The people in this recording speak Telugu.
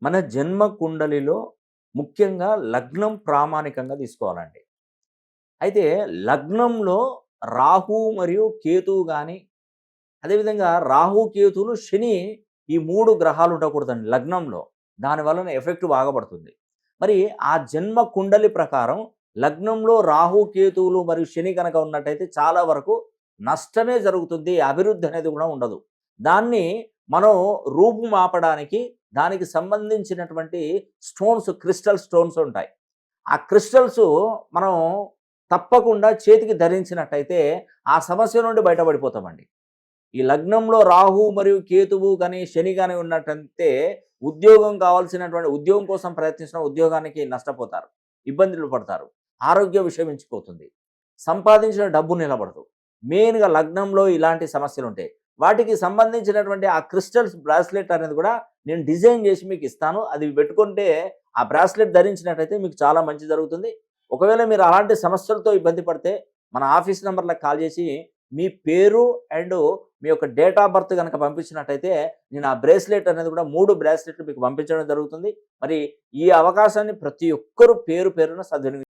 మన జన్మ కుండలిలో ముఖ్యంగా లగ్నం ప్రామాణికంగా తీసుకోవాలండి. అయితే లగ్నంలో రాహు మరియు కేతువు గాని, అదేవిధంగా రాహు, కేతువులు, శని ఈ 3 గ్రహాలు ఉండకూడదండి లగ్నంలో. దాని వలన ఎఫెక్ట్ బాగా పడుతుంది. మరి ఆ జన్మ కుండలి ప్రకారం లగ్నంలో రాహు, కేతువులు మరియు శని గనక ఉన్నట్టయితే చాలా వరకు నష్టమే జరుగుతుంది. అభివృద్ధి అనేది కూడా ఉండదు. దాన్ని మనం రూపుమాపడానికి దానికి సంబంధించినటువంటి స్టోన్స్, క్రిస్టల్ స్టోన్స్ ఉంటాయి. ఆ క్రిస్టల్స్ మనం తప్పకుండా చేతికి ధరించినట్టయితే ఆ సమస్య నుండి బయటపడిపోతామండి. ఈ లగ్నంలో రాహు మరియు కేతువు గాని, శని గాని ఉన్నట్టయితే ఉద్యోగం కావాల్సినటువంటి ఉద్యోగం కోసం ప్రయత్నిస్తున్న ఉద్యోగానికి నష్టపోతారు. ఇబ్బందులు పడతారు. ఆరోగ్యం విషమించిపోతుంది. సంపాదించిన డబ్బు నిలబడదు. మెయిన్‌గా లగ్నంలో ఇలాంటి సమస్యలుంటాయి. వాటికి సంబంధించినటువంటి ఆ క్రిస్టల్స్ బ్రాస్లెట్ అనేది కూడా నేను డిజైన్ చేసి మీకు ఇస్తాను. అది పెట్టుకుంటే ఆ బ్రాస్లెట్ ధరించినట్టయితే మీకు చాలా మంచి జరుగుతుంది. ఒకవేళ మీరు అలాంటి సమస్యలతో ఇబ్బంది పడితే మన ఆఫీస్ నంబర్‌లకు కాల్ చేసి మీ పేరు అండ్ మీ యొక్క డేట్ ఆఫ్ బర్త్ గనక పంపించినట్టయితే నేను ఆ బ్రేస్లెట్ అనేది కూడా 3 బ్రాస్లెట్లు మీకు పంపించడం జరుగుతుంది. మరి ఈ అవకాశాన్ని ప్రతి ఒక్కరు పేరు పేరున సద్వినియోగం